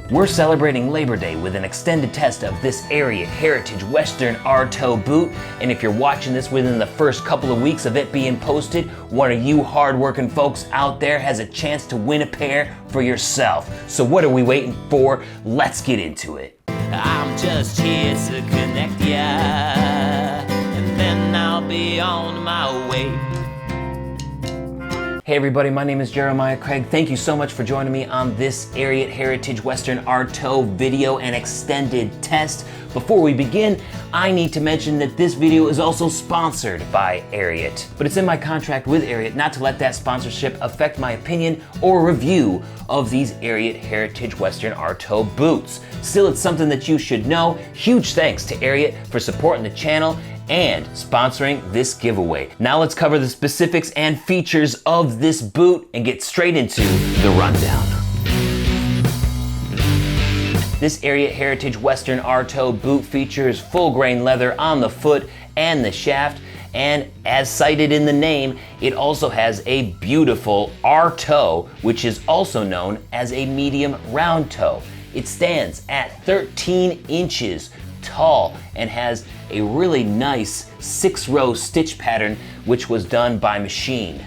We're celebrating Labor Day with an extended test of this Ariat Heritage Western R-toe boot, and if you're watching this within the first couple of weeks of it being posted, one of you hard-working folks out there has a chance to win a pair for yourself. So what are we waiting for? Let's get into it. I'm just here to connect ya, and then I'll be on my way. Hey everybody, my name is Jeremiah Craig. Thank you so much for joining me on this Ariat Heritage Western R-toe video and extended test. Before we begin, I need to mention that this video is also sponsored by Ariat. But it's in my contract with Ariat not to let that sponsorship affect my opinion or review of these Ariat Heritage Western R-toe boots. Still, it's something that you should know. Huge thanks to Ariat for supporting the channel and sponsoring this giveaway. Now let's cover the specifics and features of this boot and get straight into the rundown. This Ariat Heritage Western R-toe boot features full grain leather on the foot and the shaft, and as cited in the name, it also has a beautiful R-toe, which is also known as a medium round toe. It stands at 13 inches tall and has a really nice 6-row stitch pattern, which was done by machine.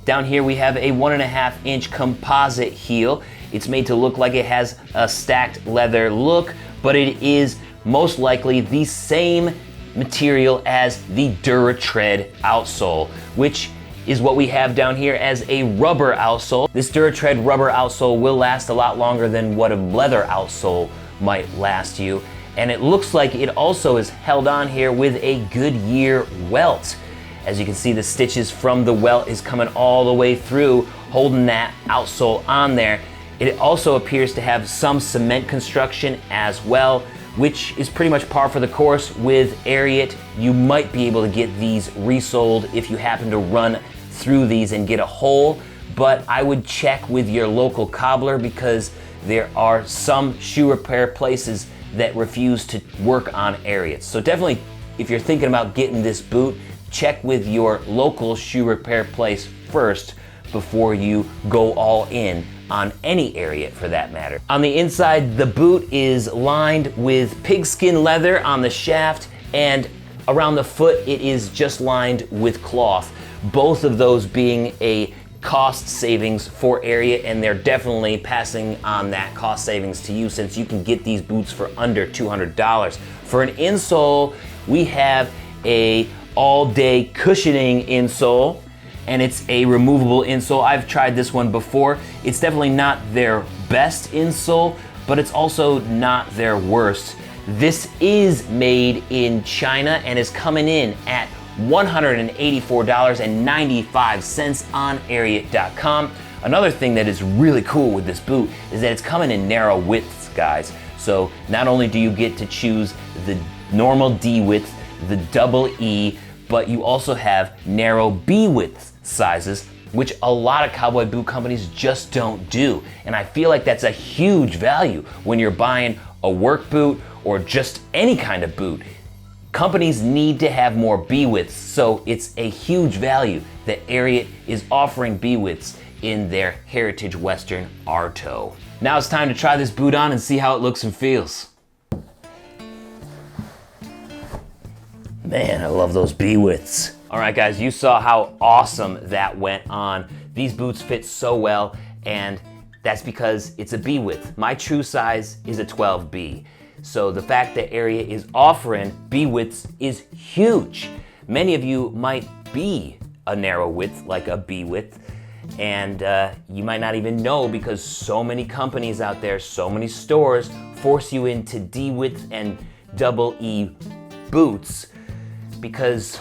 Down here we have a 1.5-inch composite heel. It's made to look like it has a stacked leather look, but it is most likely the same material as the DuraTread outsole, which is what we have down here as a rubber outsole. This DuraTread rubber outsole will last a lot longer than what a leather outsole might last you. And it looks like it also is held on here with a Goodyear welt. As you can see, the stitches from the welt is coming all the way through, holding that outsole on there. It also appears to have some cement construction as well, which is pretty much par for the course with Ariat. You might be able to get these resoled if you happen to run through these and get a hole, but I would check with your local cobbler because there are some shoe repair places that refuse to work on Ariats. So definitely, if you're thinking about getting this boot, check with your local shoe repair place first before you go all in on any Ariat for that matter. On the inside, the boot is lined with pigskin leather on the shaft, and around the foot it is just lined with cloth. Both of those being a cost savings for Ariat, and they're definitely passing on that cost savings to you since you can get these boots for under $200. For an insole, we have a all-day cushioning insole, and it's a removable insole. I've tried this one before. It's definitely not their best insole, but it's also not their worst. This is made in China and is coming in at $184.95 on Ariat.com. Another thing that is really cool with this boot is that it's coming in narrow widths, guys. So not only do you get to choose the normal D width, the double E, but you also have narrow B width sizes, which a lot of cowboy boot companies just don't do. And I feel like that's a huge value when you're buying a work boot or just any kind of boot. Companies need to have more B-widths, so it's a huge value that Ariat is offering B-widths in their Heritage Western R-toe. Now it's time to try this boot on and see how it looks and feels. Man, I love those B-widths. All right guys, you saw how awesome that went on. These boots fit so well, and that's because it's a B-width. My true size is a 12B. So the fact that Ariat is offering B-widths is huge. Many of you might be a narrow width, like a B-width, and you might not even know because so many companies out there, so many stores force you into D-width and double E boots because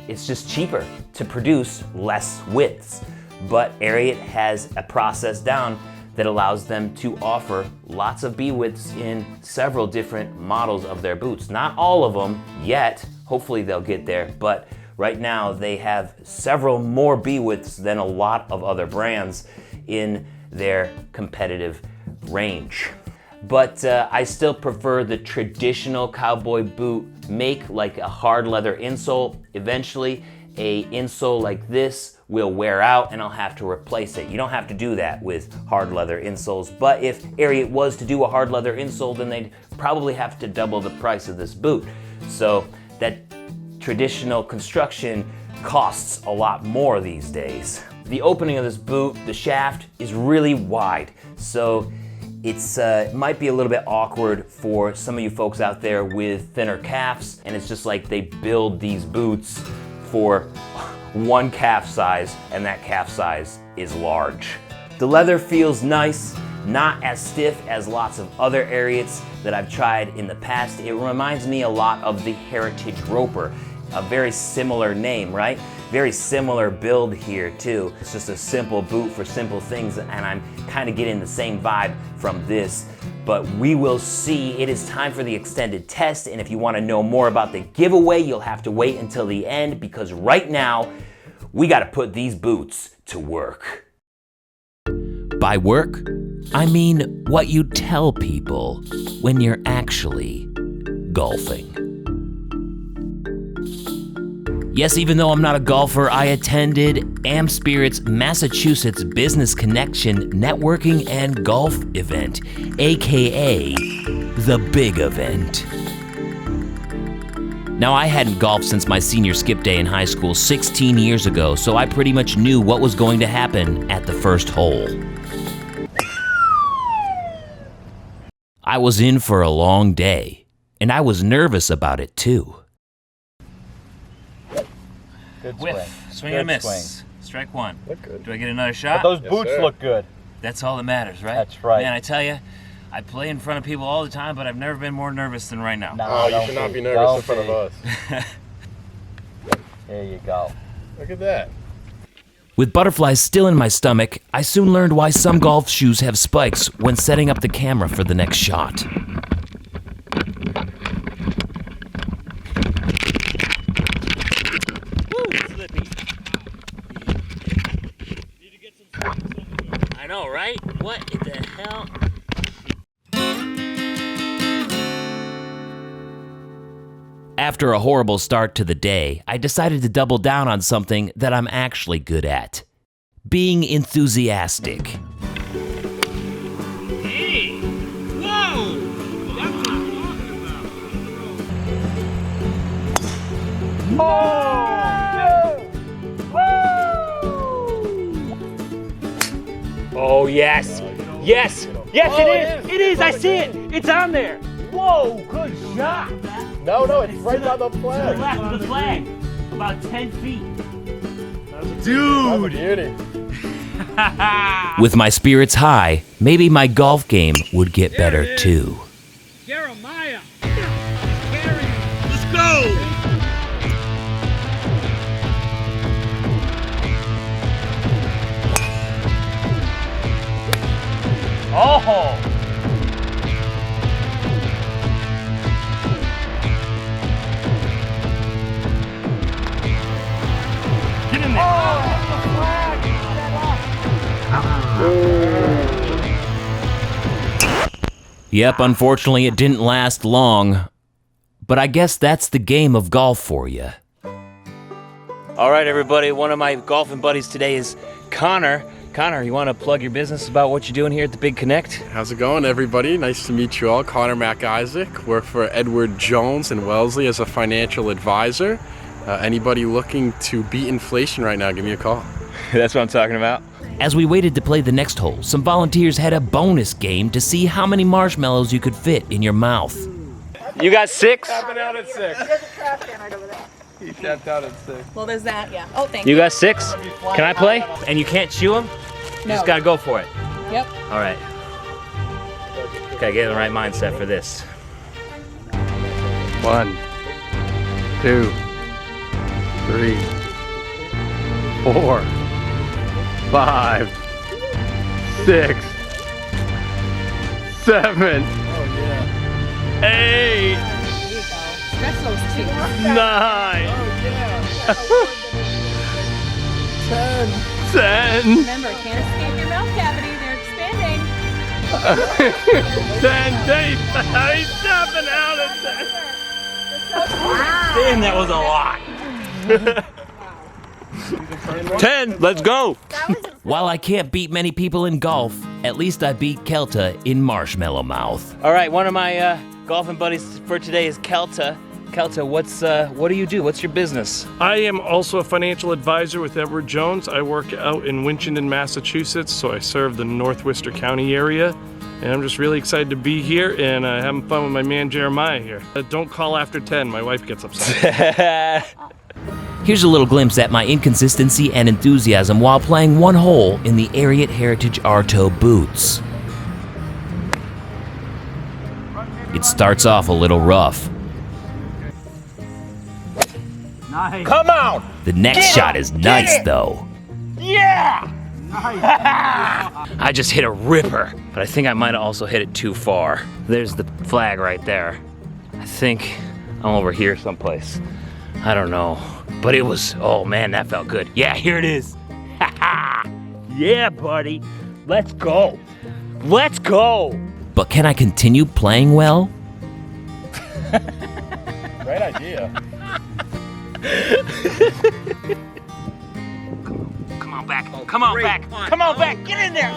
it's just cheaper to produce less widths. But Ariat has a process down that allows them to offer lots of B-widths in several different models of their boots. Not all of them yet, hopefully they'll get there, but right now they have several more B-widths than a lot of other brands in their competitive range. But I still prefer the traditional cowboy boot make, like a hard leather insole. Eventually, a insole like this will wear out and I'll have to replace it. You don't have to do that with hard leather insoles, but if Ariat was to do a hard leather insole, then they'd probably have to double the price of this boot. So that traditional construction costs a lot more these days. The opening of this boot, the shaft, is really wide, so it might be a little bit awkward for some of you folks out there with thinner calves, and it's just like they build these boots for one calf size, and that calf size is large. The leather feels nice, not as stiff as lots of other Ariats that I've tried in the past. It reminds me a lot of the Heritage Roper, a very similar name, right? Very similar build here too. It's just a simple boot for simple things, and I'm kind of getting the same vibe from this. But we will see. It is time for the extended test, and if you want to know more about the giveaway, you'll have to wait until the end, because right now, we got to put these boots to work. By work, I mean what you tell people when you're actually golfing. Yes, even though I'm not a golfer, I attended AmSpirit's Massachusetts Business Connection Networking and Golf Event, aka the Big Event. Now, I hadn't golfed since my senior skip day in high school 16 years ago, so I pretty much knew what was going to happen at the first hole. I was in for a long day, and I was nervous about it too. Good Whiff, swing Good and a miss. swing. Strike one. Look good. Do I get another shot? But those boots look good. That's all that matters, right? That's right. Man, I tell you, I play in front of people all the time, but I've never been more nervous than right now. No, Oh, you should not be nervous in front of us. There you go. Look at that. With butterflies still in my stomach, I soon learned why some golf shoes have spikes when setting up the camera for the next shot. I know, right? What the hell? After a horrible start to the day, I decided to double down on something that I'm actually good at: being enthusiastic. Hey! Whoa! That's what I'm talking about. Oh, yes! Yes! Yes, it is! It is! I see it! It's on there! Whoa! Good shot! No, it's right on the flag. Left of the flag, about 10 feet. That's a beauty. With my spirits high, maybe my golf game would get better too. Jeremiah! Carry! Let's go! Oh! Get in there! Yep, unfortunately it didn't last long, but I guess that's the game of golf for you. All right, everybody, one of my golfing buddies today is Connor. Connor, you want to plug your business about what you're doing here at the Big Connect? How's it going, everybody? Nice to meet you all. Connor MacIssac. Work for Edward Jones and Wellesley as a financial advisor. Anybody looking to beat inflation right now, give me a call. That's what I'm talking about. As we waited to play the next hole, some volunteers had a bonus game to see how many marshmallows you could fit in your mouth. You got 6? Tapping out at 6. There's a trash can right over there. He tapped out at 6. Well, there's that, yeah. Oh, thank you. You got 6? Can I play? And you can't chew them? You No. just gotta go for it. Yep. All right. Gotta get in the right mindset for this. 1, 2, 3, 4, 5, 6, 7, 8, Stretch those cheeks. 9, 10, Remember, it can't escape your mouth cavity. They're expanding. 10 days. He's tapping out at 10. Damn, that was a lot. 10, let's go. While I can't beat many people in golf, at least I beat Cailte in Marshmallow Mouth. All right, one of my golfing buddies for today is Cailte. Cailte, what do you do? What's your business? I am also a financial advisor with Edward Jones. I work out in Winchendon, Massachusetts, so I serve the North Worcester County area. And I'm just really excited to be here and having fun with my man Jeremiah here. Don't call after 10, my wife gets upset. Here's a little glimpse at my inconsistency and enthusiasm while playing one hole in the Ariat Heritage R-Toe boots. It starts off a little rough. Nice. Come on. The next shot is nice though. Yeah. I just hit a ripper, but I think I might have also hit it too far. There's the flag right there. I think I'm over here someplace. I don't know, but it was, oh man, that felt good. Yeah, here it is. Yeah, buddy. Let's go. Let's go. But can I continue playing well? Great idea. Come on back, come on back, come on back, get in there.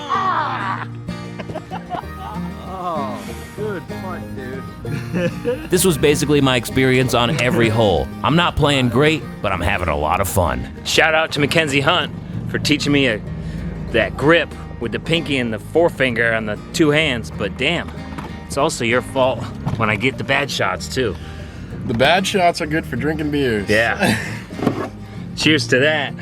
Oh, good punt, dude. This was basically my experience on every hole. I'm not playing great, but I'm having a lot of fun. Shout out to Mackenzie Hunt for teaching me that grip with the pinky and the forefinger on the two hands, but damn, it's also your fault when I get the bad shots too. The bad shots are good for drinking beers. Yeah. Cheers to that.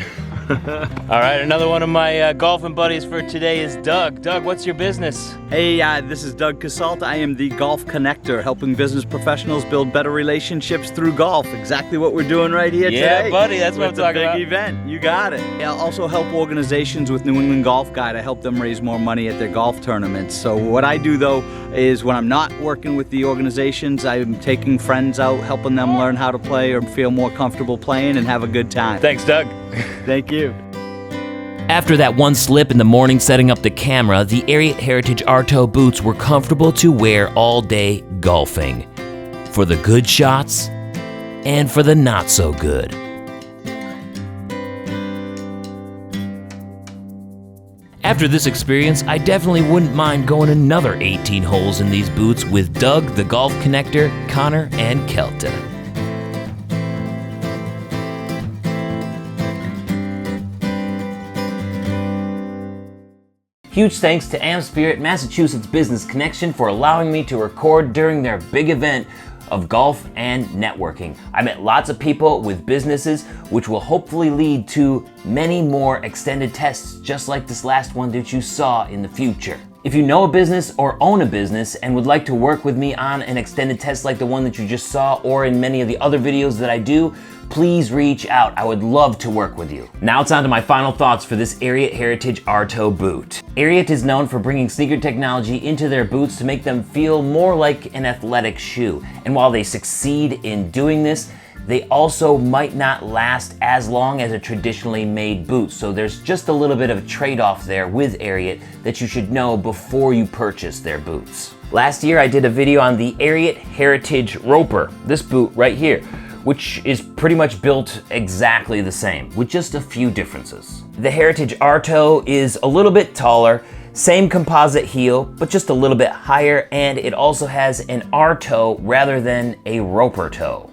All right, another one of my golfing buddies for today is Doug. Doug, what's your business? Hey, this is Doug Casault. I am the Golf Connector, helping business professionals build better relationships through golf. Exactly what we're doing right here Yeah, today. buddy, that's what I'm talking about. It's a big event. You got it. I also help organizations with New England Golf Guide. I help them raise more money at their golf tournaments. So what I do, though, is when I'm not working with the organizations, I'm taking friends out, helping them learn how to play or feel more comfortable playing and have a good time. Thanks, Doug. Thank you. After that one slip in the morning setting up the camera, the Ariat Heritage R-Toe boots were comfortable to wear all day golfing. For the good shots and for the not so good. After this experience, I definitely wouldn't mind going another 18 holes in these boots with Doug, the Golf Connector, Connor, and Cailte. Huge thanks to Spirit Massachusetts Business Connection for allowing me to record during their big event of golf and networking. I met lots of people with businesses, which will hopefully lead to many more extended tests just like this last one that you saw in the future. If you know a business or own a business and would like to work with me on an extended test like the one that you just saw or in many of the other videos that I do, please reach out. I would love to work with you. Now it's on to my final thoughts for this Ariat Heritage R-Toe boot. Ariat is known for bringing sneaker technology into their boots to make them feel more like an athletic shoe. And while they succeed in doing this, they also might not last as long as a traditionally made boot. So there's just a little bit of a trade-off there with Ariat that you should know before you purchase their boots. Last year I did a video on the Ariat Heritage Roper, this boot right here, which is pretty much built exactly the same, with just a few differences. The Heritage R-Toe is a little bit taller, same composite heel, but just a little bit higher, and it also has an R-toe rather than a roper toe.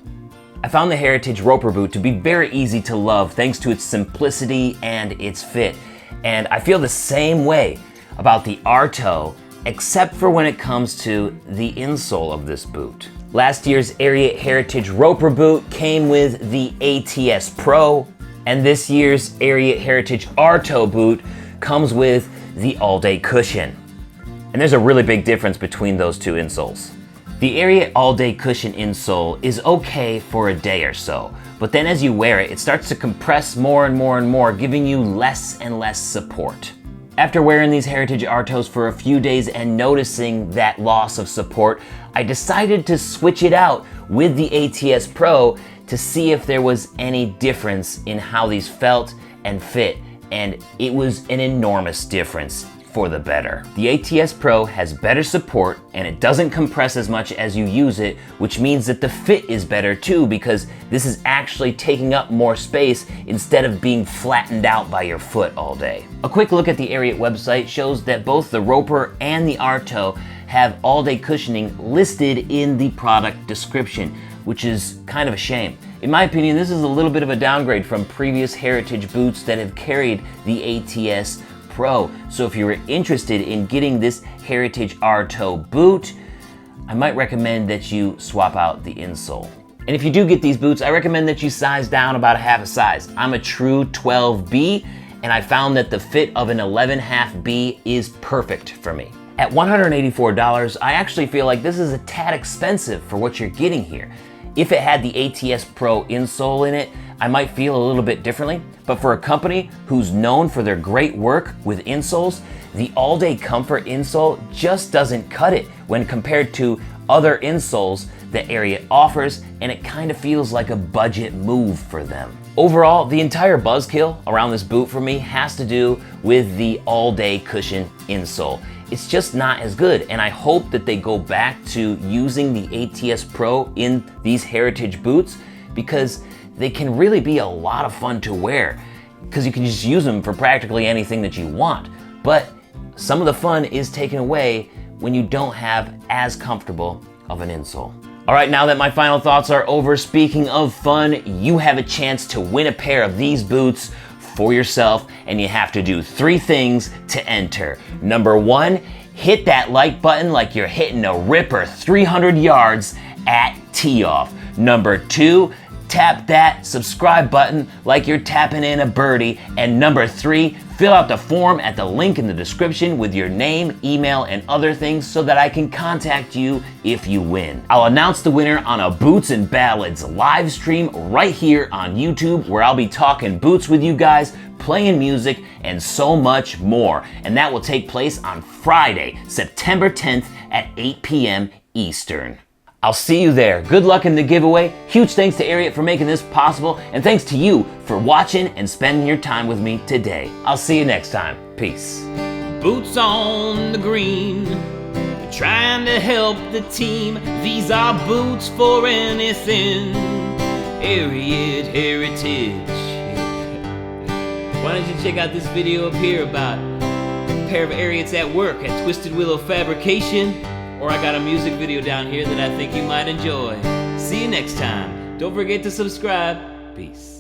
I found the Heritage Roper boot to be very easy to love thanks to its simplicity and its fit, and I feel the same way about the R-Toe, except for when it comes to the insole of this boot. Last year's Ariat Heritage Roper boot came with the ATS Pro, and this year's Ariat Heritage R-Toe boot comes with the all-day cushion. And there's a really big difference between those two insoles. The Ariat all-day cushion insole is okay for a day or so, but then as you wear it, it starts to compress more and more and more, giving you less and less support. After wearing these Heritage R-Toes for a few days and noticing that loss of support, I decided to switch it out with the ATS Pro to see if there was any difference in how these felt and fit, and it was an enormous difference. for the better. The ATS Pro has better support and it doesn't compress as much as you use it, which means that the fit is better too, because this is actually taking up more space instead of being flattened out by your foot all day. A quick look at the Ariat website shows that both the Roper and the Arto have all-day cushioning listed in the product description, which is kind of a shame. In my opinion, this is a little bit of a downgrade from previous Heritage boots that have carried the ATS Pro. So if you were interested in getting this Heritage Arto boot, I might recommend that you swap out the insole. And if you do get these boots, I recommend that you size down about a half a size. I'm a true 12B, and I found that the fit of an 11.5B is perfect for me. At $184, I actually feel like this is a tad expensive for what you're getting here. If it had the ATS Pro insole in it, I might feel a little bit differently, but for a company who's known for their great work with insoles, the all-day comfort insole just doesn't cut it when compared to other insoles that Ariat offers, and it kind of feels like a budget move for them. Overall, the entire buzzkill around this boot for me has to do with the all-day cushion insole. It's just not as good, and I hope that they go back to using the ATS Pro in these Heritage boots, because they can really be a lot of fun to wear, because you can just use them for practically anything that you want. But some of the fun is taken away when you don't have as comfortable of an insole. All right, now that my final thoughts are over, speaking of fun, you have a chance to win a pair of these boots for yourself, and you have to do 3 things to enter. Number 1, hit that like button like you're hitting a ripper 300 yards at tee off. Number 2, tap that subscribe button like you're tapping in a birdie. And number 3, fill out the form at the link in the description with your name, email, and other things so that I can contact you if you win. I'll announce the winner on a Boots and Ballads live stream right here on YouTube, where I'll be talking boots with you guys, playing music, and so much more. And that will take place on Friday, September 10th at 8 p.m. Eastern. I'll see you there. Good luck in the giveaway. Huge thanks to Ariat for making this possible, and thanks to you for watching and spending your time with me today. I'll see you next time. Peace. Boots on the green, trying to help the team. These are boots for anything. Ariat Heritage. Why don't you check out this video up here about a pair of Ariats at work at Twisted Willow Fabrication. Or I got a music video down here that I think you might enjoy. See you next time. Don't forget to subscribe. Peace.